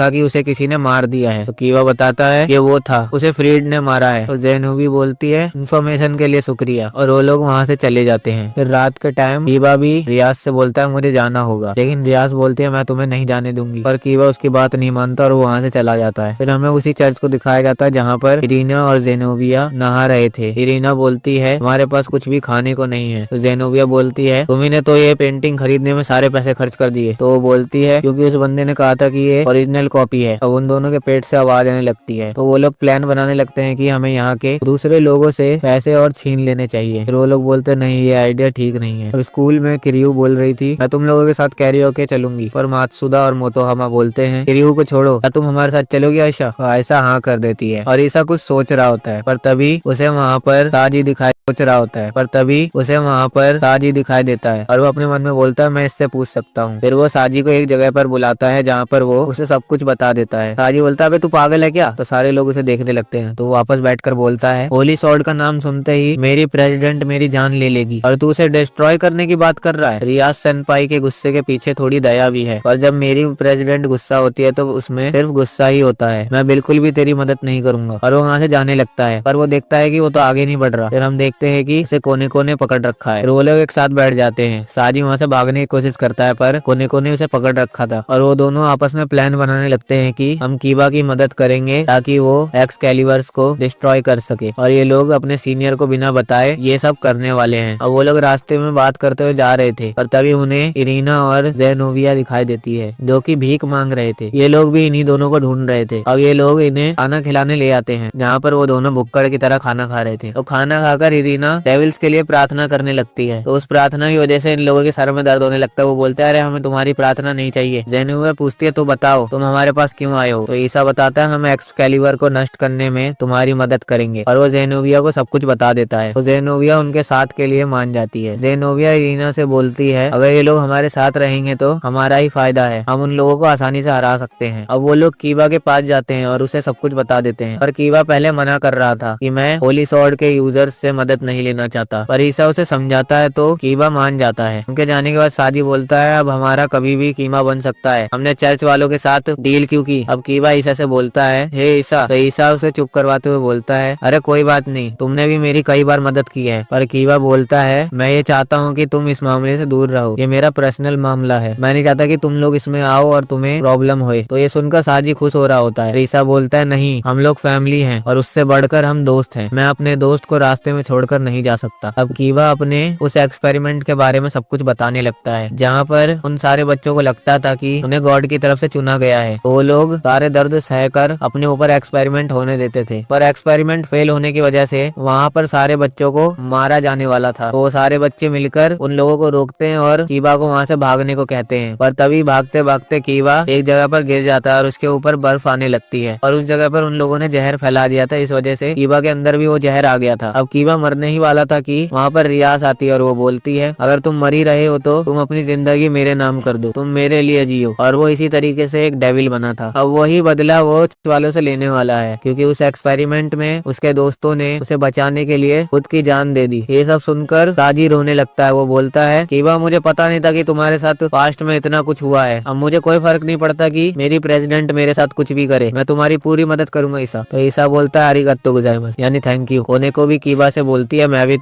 था कि उसे किसी ने मार दिया है। तो कीवा बताता है ये वो था, उसे फ्रीड ने मारा है। तो ज़ेनोबी बोलती है इन्फॉर्मेशन के लिए शुक्रिया, और वो लोग वहाँ से चले जाते हैं। फिर रात के टाइम कीवा भी रियाज से बोलता है मुझे जाना होगा, लेकिन रियाज बोलती है मैं तुम्हें नहीं जाने दूंगी, पर कीवा उसकी बात नहीं मानता और वो वहाँ से चला जाता है। फिर हमें उसी चर्च को दिखाया जाता है जहाँ पर इरीना और ज़ेनोबिया नहा रहे थे। इरीना बोलती है हमारे पास कुछ भी खाने को नहीं है। तो ज़ेनोबिया बोलती है तुम्ही ने तो ये पेंटिंग खरीदने में सारे पैसे खर्च कर दिए। तो वो बोलती है क्योंकि उस बंदे ने कहा था कि ये ओरिजिनल कॉपी है। अब उन दोनों के पेट से आवाज आने लगती है। तो वो लोग प्लान बनाने लगते हैं कि हमें यहाँ के दूसरे लोगों से पैसे और छीन लेने चाहिए। फिर वो लोग बोलते नहीं ये आइडिया ठीक नहीं है। और स्कूल में किरियू बोल रही थी मैं तुम लोगों के साथ कैरियोके चलूंगी, पर मात्सुदा और मोतोहामा बोलते हैं किरियू को छोड़ो, क्या तुम हमारे साथ चलोगी आयशा? आयशा हाँ कर देती है और ईसा कुछ सोच रहा होता है, पर तभी उसे वहाँ पर साजी दिखाई दिखाई देता है और वो अपने मन में बोलता है मैं इससे पूछ सकता हूँ। फिर वो साजी को एक जगह पर बुलाता है जहाँ पर वो उसे सब कुछ बता देता है। साजी बोलता है अबे तू पागल है क्या? तो सारे लोग उसे देखने लगते हैं। तो वो वापस बैठकर बोलता है होली सॉर्ड का नाम सुनते ही मेरी प्रेसिडेंट मेरी जान ले लेगी और तू उसे डिस्ट्रॉय करने की बात कर रहा है। रियाज सेनपाई के गुस्से के पीछे थोड़ी दया भी है, और जब मेरी प्रेसिडेंट गुस्सा होती है तो उसमें सिर्फ गुस्सा ही होता है। मैं बिल्कुल भी तेरी मदद नहीं करूंगा। और वो वहाँ से जाने लगता है, पर वो देखता है कि वो तो आगे नहीं बढ़ रहा। फिर हम देखते हैं कि उसे कोने कोने पकड़ रखा है। वो लोग एक साथ बैठ जाते हैं। साजी वहाँ से भागने की कोशिश करता है, पर कोने कोने उसे पकड़ रखा था। और वो दोनों आपस में प्लान बनाने लगते हैं कि हम कीवा की मदद करेंगे ताकि वो एक्सकैलिबर्स को डिस्ट्रॉय कर सके। और ये लोग अपने सीनियर को बिना बताए ये सब करने वाले हैं। और वो लोग रास्ते में बात करते हुए जा रहे थे, और तभी उन्हें इरीना और ज़ेनोबिया दिखाई देती है जो कि भीख मांग रहे थे। ये लोग भी इन्हीं दोनों को ढूंढ रहे थे। अब ये लोग इन्हें खाना खिलाने ले आते हैं जहाँ पर वो दोनों भुक्कड़ की तरह खाना खा रहे थे। तो खाना खाकर इरीना डेविल्स के लिए प्रार्थना करने लगती है। तो उस प्रार्थना की वजह से इन लोगों के सर में दर्द होने लगता है। वो बोलते हैं अरे हमें तुम्हारी प्रार्थना नहीं चाहिए। ज़ेनोबिया पूछती है तो बताओ तुम हमारे पास क्यों आए हो? तो ईसा बताता है हम एक्सकैलिबर को नष्ट करने में तुम्हारी मदद करेंगे, और वो ज़ेनोबिया को सब कुछ बता देता है। तो ज़ेनोबिया उनके साथ के लिए मान जाती है। ज़ेनोबिया इरीना से बोलती है अगर ये लोग हमारे साथ रहेंगे तो हमारा ही फायदा है, हम उन लोगों को आसानी से हरा सकते हैं। अब वो लोग कीवा के पास जाते हैं और उसे सब कुछ बता देते हैं, पर कीवा पहले मना कर रहा था कि मैं होली सॉर्ड के यूजर्स से मदद नहीं लेना चाहता। पर ईसा उसे समझाता है तो कीवा मान जाता है। उनके जाने के बाद साजी बोलता है अब हमारा कभी भी कीमा बन सकता है, हमने चर्च वालों के साथ डील क्यों की? अब कीवा ईसा से बोलता है हे ईसा। तो ईसा उसे चुप करवाते हुए बोलता है अरे कोई बात नहीं, तुमने भी मेरी कई बार मदद की है। पर कीवा बोलता है मैं ये चाहता हूँ कि तुम इस मामले से दूर रहो, ये मेरा पर्सनल मामला है, मैं नहीं चाहता कि तुम लोग इसमें आओ और तुम्हें प्रॉब्लम होए। तो ये सुनकर साजी खुश हो रहा होता है। ईसा बोलता है नहीं, हम लोग फैमिली हैं और उससे बढ़कर हम दोस्त हैं, मैं अपने दोस्त को रास्ते में छोड़कर नहीं जा सकता। अब कीवा अपने उस एक्सपेरिमेंट के बारे में सब कुछ बताने लगता है जहाँ पर उन सारे बच्चों को लगता था कि उन्हें गॉड की तरफ से चुना गया है। तो वो लोग सारे दर्द सहकर अपने ऊपर एक्सपेरिमेंट होने देते थे, पर एक्सपेरिमेंट फेल होने की वजह से वहाँ पर सारे बच्चों को मारा जाने वाला था। तो वो सारे बच्चे मिलकर उन लोगों को रोकते हैं और कीवा को वहाँ से भागने को कहते हैं। पर तभी भागते भागते कीवा एक जगह पर गिर जाता है और उसके ऊपर बर्फ आने लगती है, और उस जगह पर उन लोगों ने जहर फैला दिया था। इस वजह से कीवा के अंदर भी वो जहर आ गया था। अब कीवा मरने ही वाला था कि वहाँ पर रियाज आती है और वो बोलती है अगर तुम मर ही रहे हो तो तुम अपनी जिंदगी मेरे नाम कर दो, तुम मेरे लिए जियो। और वो इसी तरीके से एक डेविल बना था। अब वही बदला वो वालों से लेने वाला है, क्योंकि उस एक्सपेरिमेंट में उसके दोस्तों ने उसे बचाने के लिए खुद की जान दे दी। ये सब सुनकर साजी रोने लगता है। वो बोलता है कीवा मुझे पता नहीं था कि तुम्हारे साथ पास्ट में इतना कुछ हुआ है, अब मुझे कोई फर्क नहीं पड़ता कि मेरी प्रेसिडेंट मेरे साथ कुछ भी करे, मैं तुम्हारी पूरी मदद करूंगा ईसा। तो ईसा बोलता है अरिगत्तो गोजाइमास, यानी थैंक यू। कोने को भी कीवा से बोलती है मैं भी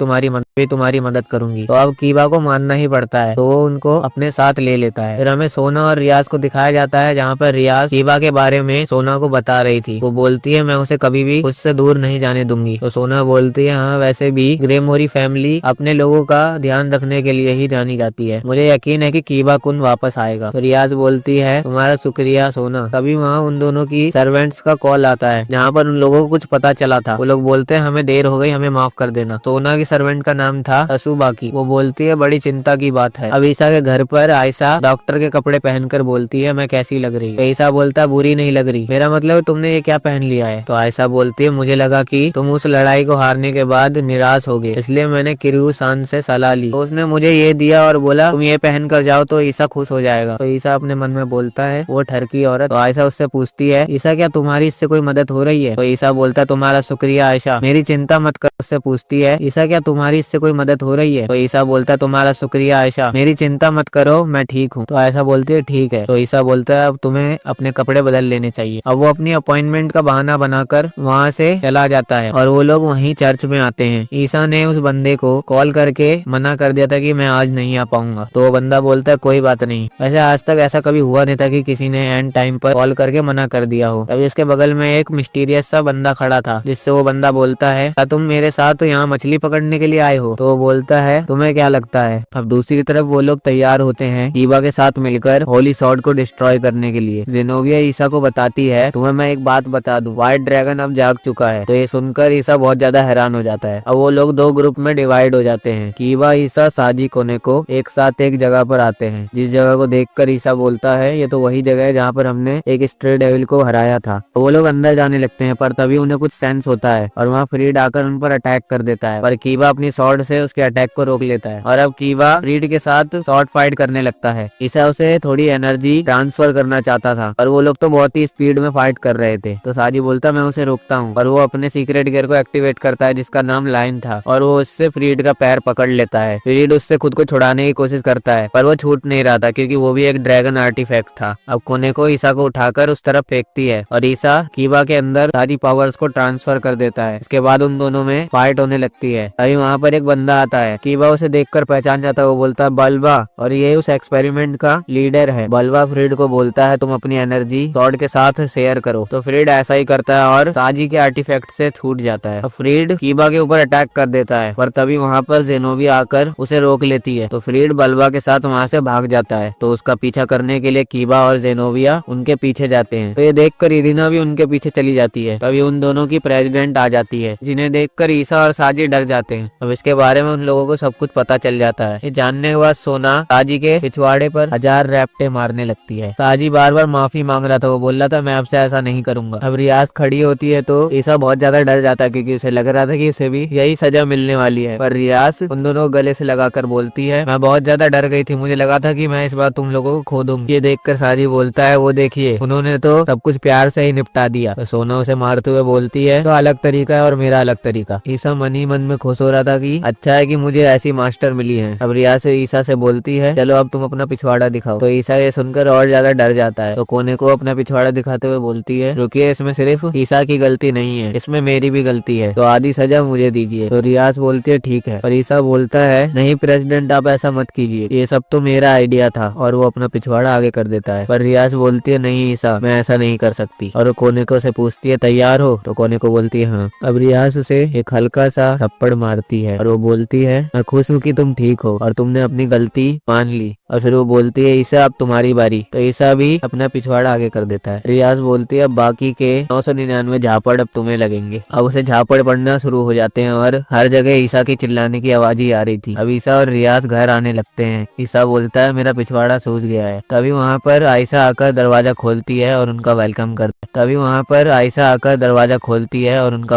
तुम्हारी मदद करूंगी। तो अब कीवा को मानना ही पड़ता है, तो वो उनको अपने साथ ले लेता है। फिर हमें सोना और रियाज को दिखाया जाता है जहाँ पर रियाज कीवा के बारे में सोना को बता रही थी। वो बोलती है मैं उसे कभी भी उससे दूर नहीं जाने दूंगी। तो सोना बोलती है हाँ वैसे भी ग्रेमोरी फैमिली अपने लोगों का ध्यान रखने के लिए ही जानी जाती है, मुझे यकीन है कि कीवा कुन वापस आएगा। तो रियाज बोलती है तुम्हारा शुक्रिया सोना। तभी वहाँ उन दोनों की सर्वेंट्स का कॉल आता है जहाँ पर उन लोगों को कुछ पता चला था। वो लोग बोलते हैं हमें देर हो गई, हमें माफ कर देना। सोना की सर्वेंट का नाम था असुबाकी। वो बोलती है बड़ी चिंता की बात है। अब ईसा के घर पर आयशा डॉक्टर के कपड़े पहनकर बोलती है मैं कैसी लग रही? तो ईसा बोलता है बुरी नहीं लग रही, मेरा मतलब तुमने ये क्या पहन लिया है? तो आयशा बोलती है मुझे लगा कि तुम उस लड़ाई को हारने के बाद निराश हो गए, इसलिए मैंने किरयू सान से सलाह ली। तो उसने मुझे ये दिया और बोला तुम ये पहन कर जाओ तो ईसा खुश हो जाएगा। तो ईसा अपने मन में बोलता है वो ठरकी औरत। तो आयशा उससे पूछती है ईसा क्या तुम्हारी इससे कोई मदद हो रही है? तो ईसा बोलता है तुम्हारा शुक्रिया आयशा, मेरी चिंता मत कर। उससे पूछती पूछती है ईसा क्या तुम्हारी इससे कोई मदद हो रही है? तो ईसा बोलता है तुम्हारा शुक्रिया आयशा, मेरी चिंता मत करो, मैं ठीक हूँ। तो आयशा बोलती है ठीक है। तो ईसा बोलता है अब तुम्हें अपने कपड़े बदल लेने चाहिए। अब वो अपनी अपॉइंटमेंट का बहाना बनाकर वहाँ से चला जाता है और वो लोग वहीं चर्च में आते हैं। ईसा ने उस बंदे को कॉल करके मना कर दिया था कि मैं आज नहीं आ पाऊंगा। तो वो बंदा बोलता है कोई बात नहीं। वैसे आज तक ऐसा कभी हुआ नहीं था कि किसी ने एंड टाइम पर कॉल करके मना कर दिया हो। तभी इसके बगल में एक मिस्टीरियस सा बंदा खड़ा था, जिससे वो बंदा बोलता है क्या तुम मेरे साथ यहाँ मछली पकड़ने के लिए आए हो? तो वो बोलता है तुम्हें क्या लगता है? अब दूसरी तरफ वो लोग तैयार होते हैं कीबा के साथ मिलकर होली सॉर्ड को डिस्ट्रॉय करने के लिए। जेनोविया ईसा को बताती है तुम्हें मैं एक बात बता दूं, व्हाइट ड्रैगन अब जाग चुका है। तो ये सुनकर ईसा बहुत ज्यादा हैरान हो जाता है। अब वो लोग दो ग्रुप में डिवाइड हो जाते हैं। कीबा, ईसा, साजी, कोनेको एक साथ एक जगह पर आते हैं, जिस जगह को देखकर ईसा बोलता है ये तो वही जगह है जहाँ पर हमने एक स्ट्रे डेविल को हराया था। तो वो लोग अंदर जाने लगते हैं, पर तभी उन्हें कुछ सेंस होता है और वहाँ फ्रीड आकर उन पर अटैक कर देता है, पर कीबा अपनी स्वॉर्ड से उसके अटैक को रोक लेता है। और अब कीबा फ्रीड के साथ शॉर्ट फाइट करने लगता है। ईसा उसे थोड़ी एनर्जी ट्रांसफर करना चाहता था, पर वो लोग तो बहुत ही स्पीड में फाइट कर रहे थे। तो साजी बोलता मैं उसे रोकता हूँ, पर वो अपने सीक्रेट गियर को एक्टिवेट करता है जिसका नाम लाइन था, और वो उससे फ्रीड का पैर पकड़ लेता है। फ्रीड उससे खुद को छुड़ाने की कोशिश करता है, पर वो छूट नहीं रहा था क्योंकि वो भी एक ड्रैगन आर्टिफैक्ट था। अब कोनेको ईसा को उठाकर उस तरफ फेंकती है और ईसा कीबा के अंदर सारी पावर्स को ट्रांसफर कर देता है। इसके बाद उन दोनों में फाइट होने लगती है। अभी वहाँ पर एक बंदा आता है, कीबा उसे देखकर पहचान जाता है। वो बोलता है बल्बा, और ये उस एक्सपेरिमेंट का लीडर है। बल्बा फ्रीड को बोलता है तुम अपनी एनर्जी सॉर्ड के साथ शेयर करो। तो फ्रीड ऐसा ही करता है और साजी के आर्टिफैक्ट से छूट जाता है। फ्रीड कीबा के ऊपर अटैक कर देता है, पर तभी वहाँ पर जेनोविया आकर उसे रोक लेती है। तो फ्रीड बल्बा के साथ वहाँ से भाग जाता है। तो उसका पीछा करने के लिए कीबा और जेनोविया उनके पीछे जाते हैं। तो ये देखकर इरिना भी उनके पीछे चली जाती है। तभी उन दोनों की प्रेसिडेंट आ जाती है, जिन्हें देखकर ईसा और साजी डर जाते हैं। अब इसके बारे में उन लोगों को सब कुछ पता चल जाता है। ये जानने के बाद सोना साजी के पिछवाड़े पर 1000 रैप्टे मारने लगती है। साजी बार बार माफी मांग रहा था, वो बोल रहा था मैं आपसे ऐसा नहीं करूंगा। अब रियाज खड़ी होती है तो ईसा बहुत ज्यादा डर जाता है क्योंकि उसे लग रहा था कि उसे भी यही सजा मिलने वाली है। पर रियाज उन दोनों को गले से लगाकर बोलती है मैं बहुत ज्यादा डर गई थी, मुझे लगा था कि मैं इस बार तुम लोगों को खो दूंगी। ये देखकर साजी बोलता है वो देखिए उन्होंने तो सब कुछ प्यार से ही निपटा दिया। तो सोना उसे मारते हुए बोलती है तो अलग तरीका है और मेरा अलग तरीका। ईसा मन ही मन में खुश हो रहा था कि अच्छा है कि मुझे ऐसी मास्टर मिली है। अब रियाज से ईसा से बोलती है चलो अब तुम अपना पिछवाड़ा दिखाओ। तो ईसा ये सुनकर और ज्यादा डर जाता है। तो कोने को अपना पिछवाड़ा दिखाते हुए बोलती है रुकिए, इसमें सिर्फ ईसा की गलती नहीं है, इसमें मेरी भी गलती है, तो आधी सजा मुझे दीजिए। तो रियाज बोलती है ठीक है, और ईसा बोलता है नहीं प्रेसिडेंट आप ऐसा मत कीजिए, ये सब तो मेरा आइडिया था, और वो अपना पिछवाड़ा आगे कर देता है। पर रियाज बोलती है नहीं ईसा मैं ऐसा नहीं कर सकती। और वो कोनेको से पूछती है तैयार हो? तो कोनेको बोलती है हाँ। अब रियाज उसे एक हल्का सा थप्पड़ मारती है और वो बोलती है मैं खुश हूँ कि तुम ठीक हो और तुमने अपनी गलती मान ली। और फिर वो बोलती है ईसा अब तुम्हारी बारी। तो ईसा भी अपना पिछवाड़ा आगे कर देता है। रियाज बोलती है अब बाकी के 999 झापड़ अब तुम्हें लगेंगे। अब उसे झापड़ पड़ना शुरू हो जाते हैं और हर जगह ईसा की चिल्लाने की आवाज ही आ रही थी। अब ईसा और रियाज घर आने लगते हैं। ईसा बोलता है मेरा पिछवाड़ा सूज गया है। तभी वहाँ पर आयशा आकर दरवाजा खोलती है और उनका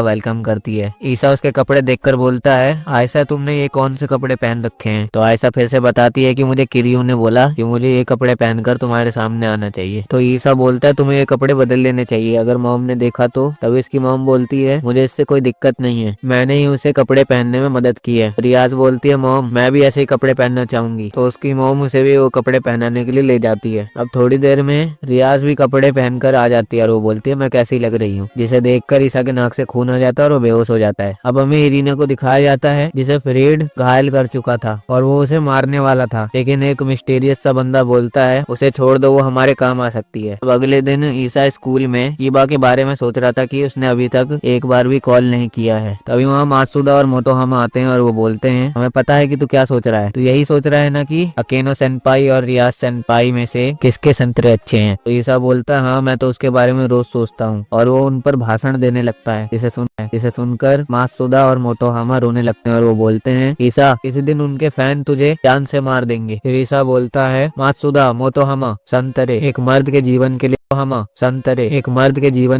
वेलकम करती है। ईसा उसके कपड़े देखकर बोलता है आयशा तुमने ये कौन से कपड़े पहन रखे हैं? तो आयशा फिर से बताती है कि मुझे किरियो ने बोला कि मुझे ये कपड़े पहनकर तुम्हारे सामने आना चाहिए। तो ईसा बोलता है तुम्हें ये कपड़े बदल लेने चाहिए, अगर मॉम ने देखा तो। तभी इसकी मॉम बोलती है मुझे इससे कोई दिक्कत नहीं है, मैंने ही उसे कपड़े पहनने में मदद की है। रियाज बोलती है मॉम मैं भी ऐसे ही कपड़े पहनना चाहूंगी। तो उसकी मॉम उसे भी वो कपड़े पहनाने के लिए ले जाती है। अब थोड़ी देर में रियाज भी कपड़े पहनकर आ जाती है और वो बोलती है मैं कैसी लग रही हूँ, जिसे देखकर ईसा के नाक से खून आ जाता है और वो बेहोश हो जाता है। अब हमें इरीना को दिखाया जाता है जिसे फ्रीड घायल कर चुका था और वो उसे मारने वाला था, लेकिन एक मिस्टीरियस सा बंदा बोलता है उसे छोड़ दो, वो हमारे काम आ सकती है। अब अगले दिन ईसा स्कूल में कीबा के बारे में सोच रहा था कि उसने अभी तक एक बार भी कॉल नहीं किया है। तभी वहाँ मात्सुदा और मोटोहामा आते हैं और वो बोलते हैं हमें पता है कि तू क्या सोच रहा है, तू यही सोच रहा है ना कि अकेनो सेनपाई और रियाज सेनपाई में से किसके संतरे अच्छे हैं। तो ईसा बोलता है हाँ मैं तो उसके बारे में रोज सोचता हूँ, और वो उन पर भाषण देने लगता है। जिसे सुनकर मात्सुदा और मोटोहामा रोने लगते हैं और वो बोलते हैं ईसा किसी दिन उनके फैन तुझे जान से मार देंगे। फिर ईसा बोलता है मात्सुदा मोटोहामा संतरे एक मर्द के जीवन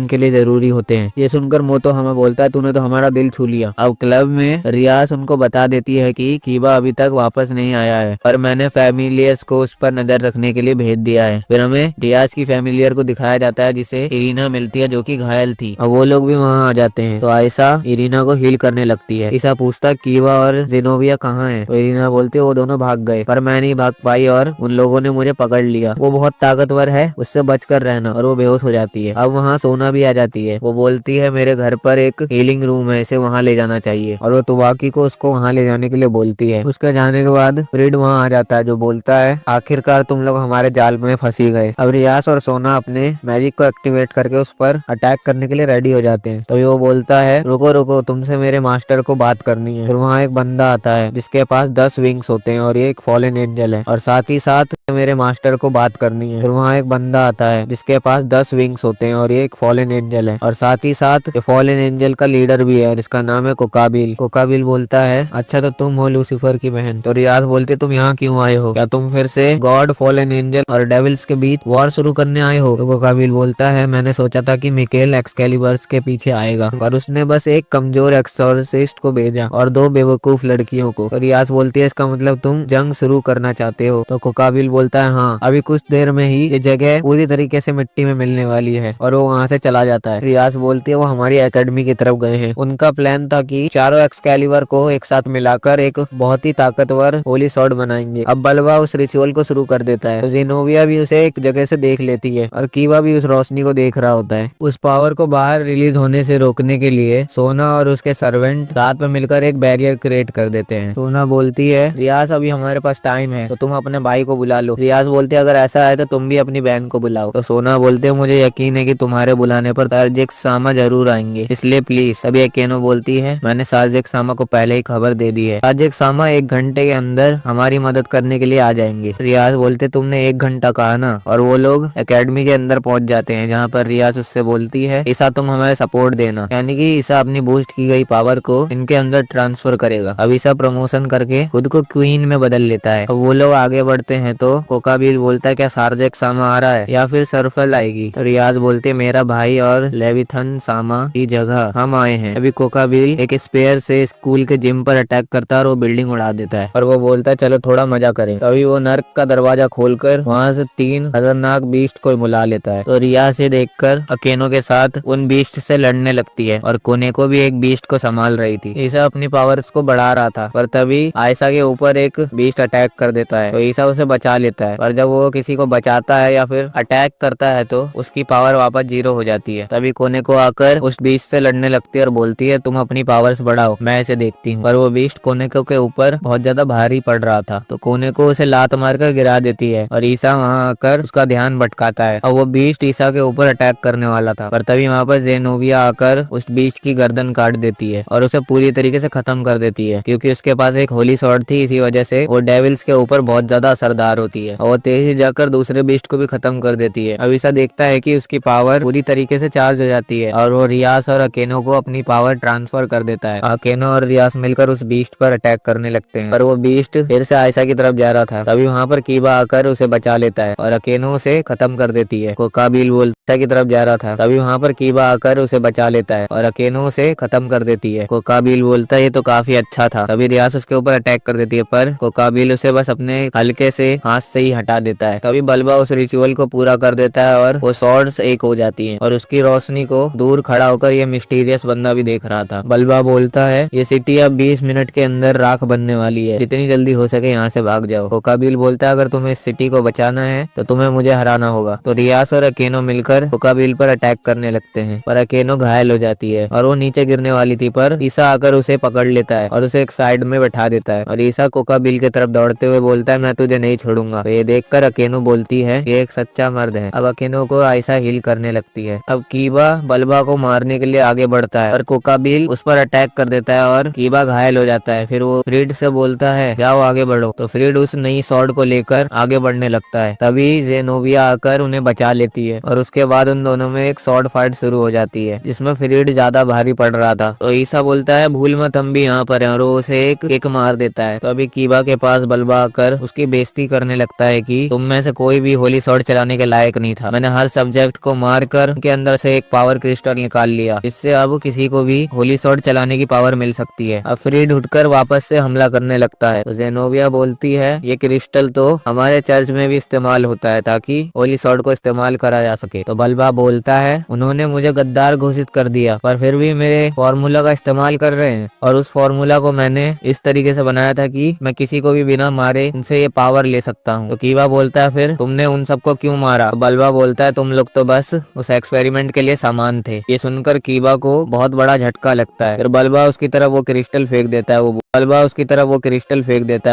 के लिए जरूरी होते हैं। ये सुनकर मोटोहामा बोलता है तूने तो हमारा दिल छू लिया। अब क्लब में रियाज उनको बता देती है कि कीबा अभी तक वापस नहीं आया है, पर मैंने फैमिलियर्स को उस पर नजर रखने के लिए भेज दिया है। फिर हमें रियाज की फैमिलियर को दिखाया जाता है जिसे इरीना मिलती है जो कि घायल थी। अब वो लोग भी वहाँ आ जाते हैं। तो आयशा इरीना को हील करने रोने लगती है। ईसा पूछता कीवा और जेनोविया कहाँ है? तो इरिना बोलती है वो दोनों भाग गए, पर मैं नहीं भाग पाई और उन लोगों ने मुझे पकड़ लिया। वो बहुत ताकतवर है, उससे बचकर रहना। और वो बेहोश हो जाती है। अब वहाँ सोना भी आ जाती है। वो बोलती है मेरे घर पर एक हीलिंग रूम है, इसे वहाँ ले जाना चाहिए। और वो तुबाकी को उसको वहाँ ले जाने के लिए बोलती है। उसके जाने के बाद फ्रिड वहाँ आ जाता है, जो बोलता है आखिरकार तुम लोग हमारे जाल में फंसी गए। अब रियास और सोना अपने मैजिक को एक्टिवेट करके उस पर अटैक करने के लिए रेडी हो जाते हैं। तो वो बोलता है रुको रुको, तुमसे मेरे मास्टर को बात करनी है। फिर वहाँ एक बंदा आता है जिसके पास 10 विंग्स होते हैं और ये एक फॉलन एंजल है, और साथ ही साथ मेरे मास्टर को बात करनी है। फिर वहाँ एक बंदा आता है जिसके पास 10 विंग्स होते हैं और ये एक फॉलन एंजल है, और साथ ही साथ फॉलन एंजल का लीडर भी है जिसका नाम है कोकाबिल। कोकाबिल बोलता है अच्छा तो तुम हो लूसीफर की बहन। तो रियाज बोलते तुम यहाँ क्यों आए हो? क्या तुम फिर से गॉड, फॉलन एंजल और डेविल्स के बीच वॉर शुरू करने आए हो? तो कोकाबिल बोलता है मैंने सोचा था कि मिकेल एक्सकैलिबर्स के पीछे आएगा, पर उसने बस एक कमजोर एक्सोर्सिस्ट को भेजा और 2 बेवकूफ लड़कियों को। तो रियाज बोलती है इसका मतलब तुम जंग शुरू करना चाहते हो? तो कोकाबिल बोलता है हाँ, अभी कुछ देर में ही ये जगह पूरी तरीके से मिट्टी में मिलने वाली है। और वो वहाँ से चला जाता है। रियाज बोलती है वो हमारी एकेडमी की तरफ गए हैं। उनका प्लान था कि चारों एक्सकैलिबर को एक साथ मिलाकर एक बहुत ही ताकतवर होली सॉर्ड बनाएंगे। अब बलवा उस रिचुअल को शुरू कर देता है। तो जेनोविया भी उसे एक जगह से देख लेती है और कीवा भी उस रोशनी को देख रहा होता है। उस पावर को बाहर रिलीज होने से रोकने के लिए सोना और उसके सर्वेंट साथ में मिलकर एक बैरियर क्रिएट कर देते हैं। सोना बोलती है रियाज अभी हमारे पास टाइम है, तो तुम अपने भाई को बुला लो। रियाज बोलते है अगर ऐसा है तो तुम भी अपनी बहन को बुलाओ। तो सोना बोलते है मुझे यकीन है कि तुम्हारे बुलाने पर सार्जेक सामा जरूर आएंगे, इसलिए प्लीज। अभी अकेनो बोलती है मैंने सार्जेक सामा को पहले ही खबर दे दी है, सार्जेक सामा 1 घंटे के अंदर हमारी मदद करने के लिए आ जाएंगे। रियाज बोलते तुमने 1 घंटा कहा ना। और वो लोग एकेडमी के अंदर पहुंच जाते हैं, जहाँ पर रियाज उससे बोलती है ईसा तुम हमें सपोर्ट देना, यानी कि ईसा अपनी बूस्ट की गई पावर को इनके अंदर ट्रांसफर करेगा। अब ईसा प्रमोशन करके खुद को क्वीन में बदल लेता है। अब वो लोग आगे बढ़ते हैं तो कोकाबिल बोलता है क्या सार्जेक सामा आ रहा है या फिर सरफल आएगी? तो रियाज बोलते मेरा भाई और लेविथन सामा की जगह हम आए हैं। अभी कोकाबिल एक स्पेयर से स्कूल के जिम पर अटैक करता है और वो बिल्डिंग उड़ा देता है। और वो बोलता है चलो थोड़ा मजा करें। तभी वो नर्क का दरवाजा खोलकर वहाँ से 3 खतरनाक बीस्ट को बुला लेता है। तो रिया से देखकर अकेनो के साथ उन बीस्ट से लड़ने लगती है और कोने को भी एक बीस्ट को संभाल रही थी। ईसा अपनी पावर्स को बढ़ा रहा था, पर तभी आयसा के ऊपर एक बीस्ट अटैक कर देता है। तो ईसा उसे बचा लेता है, पर जब वो किसी को बचाता है या फिर अटैक करता है तो उसकी पावर वापस 0 हो जाती है। तभी कोने को आकर उस बीस्ट से लड़ने लगती है और बोलती है तुम अपनी पावर्स बढ़ाओ, मैं इसे देखती हूँ। पर वो बीस्ट कोने को के ऊपर बहुत ज्यादा भारी पड़ रहा था, तो कोने को उसे लात मारकर गिरा देती है और ईसा वहाँ आकर उसका ध्यान भटकाता है। और वो बीस्ट ईसा के ऊपर अटैक करने वाला था, पर तभी वहाँ पर जेनोविया आकर उस बीस्ट की गर्दन काट देती है और उसे पूरी तरीके से खत्म कर देती है, क्योंकि उसके पास एक होली सॉर्ड थी। इसी वजह से वो डेविल्स के ऊपर बहुत ज्यादा असरदार होती है और वो तेजी जाकर दूसरे बीस्ट को भी खत्म कर देती है। अब ईसा देखता है कि उसकी पावर पूरी तरीके से चार्ज हो जाती है और वो रियास और अकेनो को अपनी पावर ट्रांसफर कर देता है। अकेनो और रियास मिलकर उस बीस्ट पर अटैक करने लगते हैं, पर वो बीस्ट फिर से आयसा की तरफ जा रहा था। तभी वहाँ पर कीबा आकर उसे बचा लेता है और अकेनो उसे खत्म कर देती है। कोकाबिल बोलता की तरफ जा रहा था, तभी वहाँ पर कीबा आकर उसे बचा लेता है और अकेनो उसे खत्म कर देती है। कोकाबिल बोलता है ये तो काफी अच्छा था। तभी रियास उसके ऊपर अटैक कर देती है, पर कोकाबिल उसे बस अपने हल्के से हाथ से ही हटा देता है। तभी बल्बा उस रिचुअल को पूरा कर देता है और वो सॉर्ड्स एक हो जाती हैं और उसकी रोशनी को दूर खड़ा होकर ये मिस्टीरियस बंदा भी देख रहा था। बल्बा बोलता है ये सिटी अब 20 मिनट के अंदर राख बनने वाली है, जितनी जल्दी हो सके यहाँ से भाग जाओ। कोकाबिल बोलता है अगर तुम्हें इस सिटी को बचाना है तो तुम्हें मुझे हराना होगा। तो रियास और अकेनो मिलकर कोकाबिल पर अटैक करने लगते हैं, पर अकेनो घायल हो जाती है और वो नीचे गिरने वाली थी, पर ईसा आकर उसे पकड़ लेता है और उसे एक साइड में बैठा देता है। और ईसा कोकाबिल की तरफ दौड़ते हुए बोलता है मैं तुझे नहीं छोड़ूंगा। तो ये देखकर अकेनो बोलती है ये एक सच्चा मर्द है। अब अकेनो को आयसा हील करने लगती है। अब कीबा बल्बा को मारने के लिए आगे बढ़ता है और कोकाबिल उस पर अटैक कर देता है और कीबा घायल हो जाता है। फिर वो फ्रीड से बोलता है जाओ आगे बढ़ो। तो फ्रीड उस नई सॉर्ड को लेकर आगे बढ़ने लगता है। तभी जेनोविया आकर उन्हें बचा लेती है और उसके बाद उन दोनों में एक सॉर्ड फाइट शुरू हो जाती है, जिसमें फ्रीड ज्यादा भारी पड़ रहा था। तो ईसा बोलता है भूल मत हम भी यहाँ पर हैं, और वो उसे एक किक मार देता है। तो अभी कीबा के पास बल्बा आकर उसकी बेइज्जती करने लगता है कि तुम में से कोई भी होली सॉर्ड चलाने के लायक नहीं था। मैंने हर सब्जेक्ट को मार कर उनके अंदर से एक पावर क्रिस्टल निकाल लिया, इससे अब किसी को भी होली सॉर्ड चलाने की पावर मिल सकती है। अब फ्रीड उठकर वापस से हमला करने लगता है। तो जेनोविया बोलती है ये क्रिस्टल तो हमारे चर्च में भी इस्तेमाल होता है ताकि होली सॉर्ड को इस्तेमाल करा जा सके। तो बल्बा बोलता है उन्होंने मुझे गद्दार घोषित कर दिया, पर फिर भी मेरे फॉर्मूला का इस्तेमाल इस्तेमाल कर रहे हैं और उस फॉर्मूला को मैंने इस तरीके से बनाया था कि मैं किसी को भी बिना मारे उनसे ये पावर ले सकता हूँ। तो कीबा बोलता है फिर तुमने उन सबको क्यों मारा? तो बल्बा बोलता है तुम लोग तो बस उस एक्सपेरिमेंट के लिए सामान थे। ये सुनकर कीबा को बहुत बड़ा झटका लगता है। फिर बल्बा उसकी तरफ वो क्रिस्टल फेंक देता है।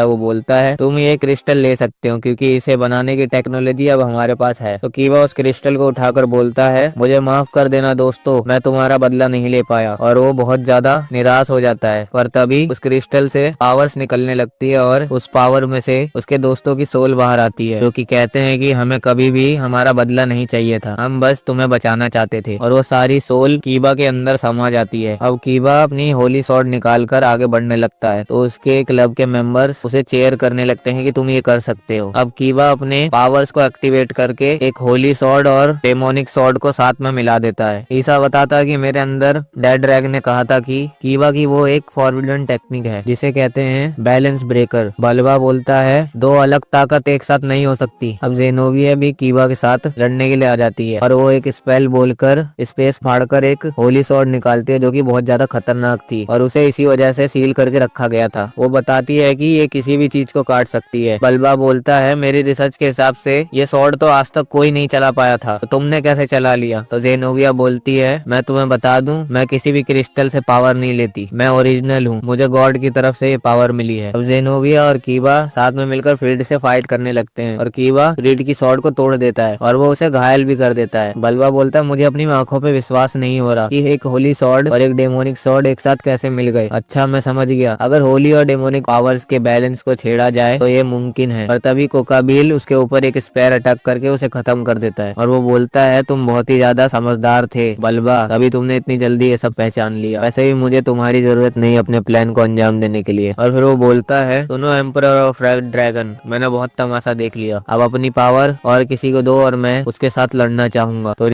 वो बोलता है तुम ये क्रिस्टल ले सकते हो क्योंकि इसे बनाने की टेक्नोलॉजी अब हमारे पास है। तो कीबा उस क्रिस्टल को उठाकर बोलता है मुझे माफ कर देना दोस्तों, मैं तुम्हारा बदला नहीं ले पाया। और वो बहुत ज्यादा निराश हो जाता है। पर तभी उस क्रिस्टल से पावर्स निकलने लगती है और उस पावर में से उसके दोस्तों की सोल बाहर आती है, जो कि कहते हैं कि हमें कभी भी हमारा बदला नहीं चाहिए था, हम बस तुम्हें बचाना चाहते थे। और वो सारी सोल कीबा के अंदर समा जाती है। अब कीबा अपनी होली स्वॉर्ड निकाल कर आगे बढ़ने लगता है तो उसके क्लब के मेंबर्स उसे चेयर करने लगते हैं कि तुम ये कर सकते हो। अब कीबा अपने पावर्स को एक्टिवेट करके एक होली स्वॉर्ड और डेमोनिक स्वॉर्ड को साथ में मिला देता है। ईसा बताता है कि मेरे अंदर डेड ड्रैगन ने कहा था कि कीबा की वो एक फॉरबिडन टेक्निक है जिसे कहते हैं बैलेंस ब्रेकर। बल्बा बोलता है दो अलग ताकत एक साथ नहीं हो सकती। अब जेनोविया भी कीबा के साथ लड़ने के लिए आ जाती है और वो एक स्पेल बोलकर स्पेस फाड़कर एक होली स्वॉर्ड निकालती है जो कि बहुत ज्यादा खतरनाक थी और उसे इसी वजह से सील करके रखा गया था। वो बताती है कि ये किसी भी चीज को काट सकती है। बल्बा बोलता है मेरी रिसर्च के हिसाब से ये स्वॉर्ड तो आज तक कोई नहीं चला पाया था, तो तुमने कैसे चला लिया? तो जेनोविया बोलती है मैं तुम्हें बता दूं, मैं किसी भी क्रिस्टल से पावर नहीं लेती, मैं ओरिजिनल हूँ, मुझे गॉड की तरफ से ये पावर मिली है। अब जेनोविया और कीबा साथ में मिलकर फ्रीड से फाइट करने लगते हैं और कीबा फ्रीड की स्वॉर्ड को तोड़ देता है और वो उसे घायल भी कर देता है। बल्बा बोलता है मुझे अपनी आंखों पे विश्वास नहीं हो रहा कि एक होली स्वॉर्ड और एक डेमोनिक स्वॉर्ड एक साथ कैसे मिल गए। अच्छा मैं समझ गया, अगर होली और डेमोनिक पावर्स के बैलेंस को छेड़ा जाए तो ये मुमकिन है। और तभी कोकाबील उसके ऊपर एक स्पेयर अटैक करके उसे खत्म कर देता है और वो बोलता है तुम बहुत ही ज्यादा समझदार थे बल्बा, तभी तुमने इतनी जल्दी ये सब पहचान लिया। वैसे भी मुझे तुम्हारी जरूरत नहीं अपने प्लान को अंजाम देने के लिए। और फिर वो बोलता है सुनो एम्परर ऑफ ड्रैगन, मैंने बहुत तमाशा देख लिया, अब अपनी पावर और किसी को दो और मैं उसके साथ लड़ना चाहूंगा। तो